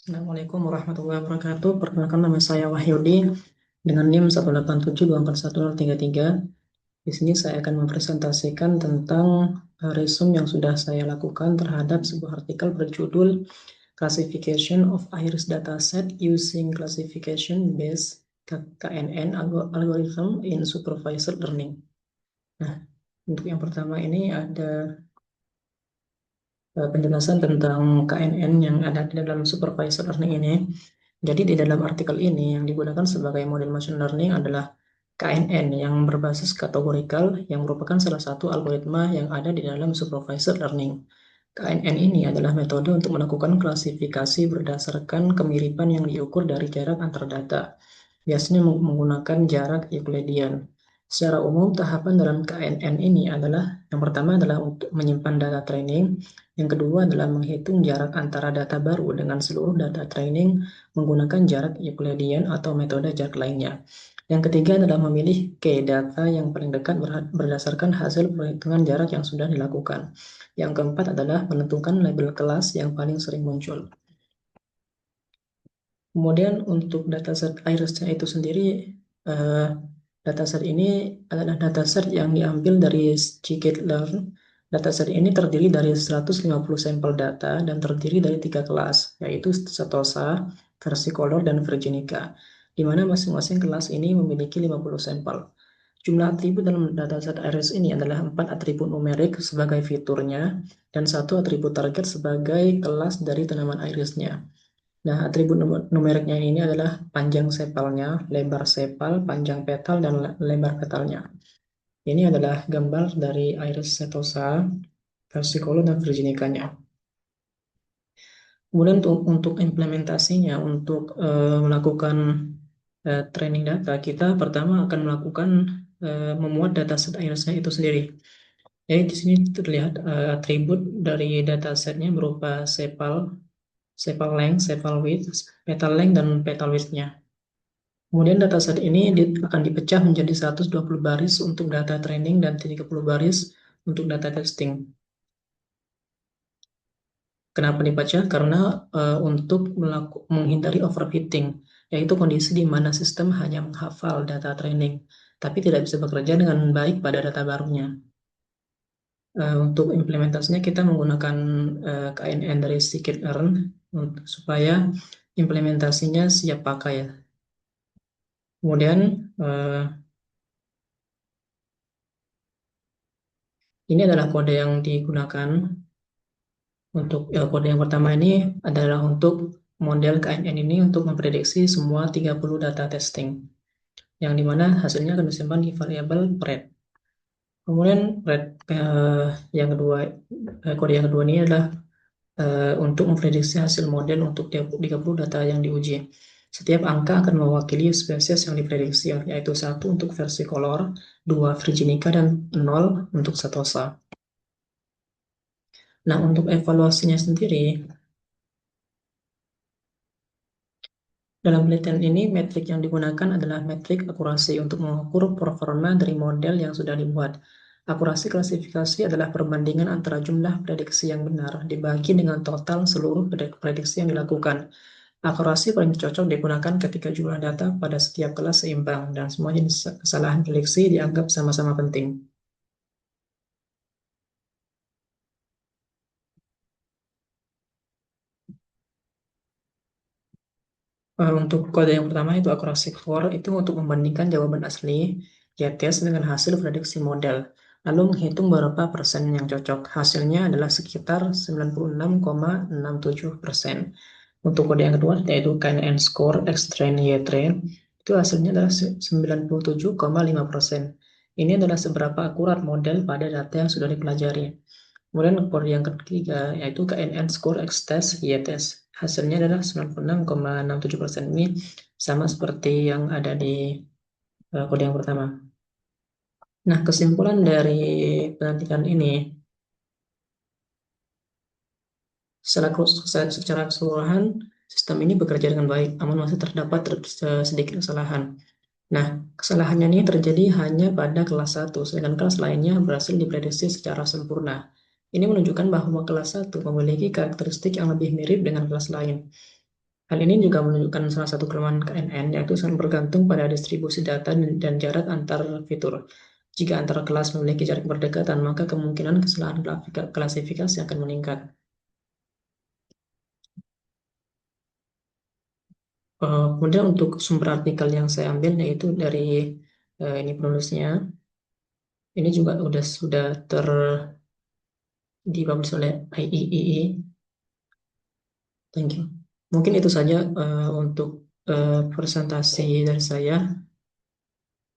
Assalamualaikum warahmatullahi wabarakatuh. Perkenalkan nama saya Wahyudi dengan NIM 187241033. Di sini saya akan mempresentasikan tentang resume yang sudah saya lakukan terhadap sebuah artikel berjudul Classification of Iris Dataset Using Classification Based KNN Algorithm in Supervised Learning. Nah, untuk yang pertama ini ada penjelasan tentang KNN yang ada di dalam supervised learning ini. Jadi di dalam artikel ini yang digunakan sebagai model machine learning adalah KNN yang berbasis kategorikal yang merupakan salah satu algoritma yang ada di dalam supervised learning. KNN ini adalah metode untuk melakukan klasifikasi berdasarkan kemiripan yang diukur dari jarak antar data, biasanya menggunakan jarak Euclidean. Secara umum, tahapan dalam KNN ini adalah yang pertama adalah untuk menyimpan data training, yang kedua adalah menghitung jarak antara data baru dengan seluruh data training menggunakan jarak Euclidean atau metode jarak lainnya. Yang ketiga adalah memilih k-data yang paling dekat berdasarkan hasil perhitungan jarak yang sudah dilakukan. Yang keempat adalah menentukan label kelas yang paling sering muncul. Kemudian untuk dataset iris-nya itu sendiri, eh, dataset ini adalah dataset yang diambil dari scikit-learn. Dataset ini terdiri dari 150 sampel data dan terdiri dari 3 kelas, yaitu Setosa, Versicolor, dan Virginica, di mana masing-masing kelas ini memiliki 50 sampel. Jumlah atribut dalam dataset iris ini adalah 4 atribut numerik sebagai fiturnya dan 1 atribut target sebagai kelas dari tanaman irisnya. Nah, atribut numeriknya ini adalah panjang sepalnya, lebar sepal, panjang petal, dan lebar petalnya. Ini adalah gambar dari iris setosa, versicolor, dan virginicanya. Kemudian untuk implementasinya, untuk melakukan training data, kita pertama akan melakukan memuat dataset irisnya itu sendiri. Jadi di sini terlihat atribut dari datasetnya berupa sepal, sepal length, sepal width, petal length, dan petal width-nya. Kemudian dataset ini akan dipecah menjadi 120 baris untuk data training dan 30 baris untuk data testing. Kenapa dipecah? Karena untuk menghindari overfitting, yaitu kondisi di mana sistem hanya menghafal data training, tapi tidak bisa bekerja dengan baik pada data barunya. Untuk implementasinya kita menggunakan KNN dari scikit-learn supaya implementasinya siap pakai. Kemudian ini adalah kode yang digunakan untuk kode yang pertama ini adalah untuk model KNN ini untuk memprediksi semua 30 data testing, yang dimana hasilnya akan disimpan di variabel pred. Kemudian yang kedua, kode yang kedua ini adalah untuk memprediksi hasil model untuk 30 data yang diuji. Setiap angka akan mewakili spesies yang diprediksi, yaitu 1 untuk versicolor, 2 virginica, dan 0 untuk setosa. Nah, untuk evaluasinya sendiri, dalam penelitian ini, metrik yang digunakan adalah metrik akurasi untuk mengukur performa dari model yang sudah dibuat. Akurasi klasifikasi adalah perbandingan antara jumlah prediksi yang benar dibagi dengan total seluruh prediksi yang dilakukan. Akurasi paling cocok digunakan ketika jumlah data pada setiap kelas seimbang dan semua jenis kesalahan prediksi dianggap sama-sama penting. Untuk kode yang pertama itu akurasi for, itu untuk membandingkan jawaban asli y-test dengan hasil prediksi model, lalu menghitung berapa persen yang cocok. Hasilnya adalah sekitar 96,67%. Untuk kode yang kedua yaitu KNN score X-train Y-train, itu hasilnya adalah 97,5%. Ini adalah seberapa akurat model pada data yang sudah dipelajari. Kemudian kode yang ketiga yaitu KNN score X-test Y-test. Hasilnya adalah 96,67%. Ini sama seperti yang ada di kode yang pertama. Nah, kesimpulan dari penelitian ini, secara keseluruhan, sistem ini bekerja dengan baik, namun masih terdapat sedikit kesalahan. Nah, kesalahannya ini terjadi hanya pada kelas 1, sedangkan kelas lainnya berhasil diprediksi secara sempurna. Ini menunjukkan bahwa kelas 1 memiliki karakteristik yang lebih mirip dengan kelas lain. Hal ini juga menunjukkan salah satu kelemahan KNN, yaitu sangat bergantung pada distribusi data dan jarak antar fitur. Jika antar kelas memiliki jarak berdekatan, maka kemungkinan kesalahan klasifikasi akan meningkat. Kemudian untuk sumber artikel yang saya ambil yaitu dari ini penulisnya, ini juga sudah dipublish oleh IEEE. Thank you. Mungkin itu saja untuk presentasi dari saya.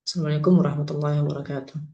Assalamualaikum warahmatullahi wabarakatuh.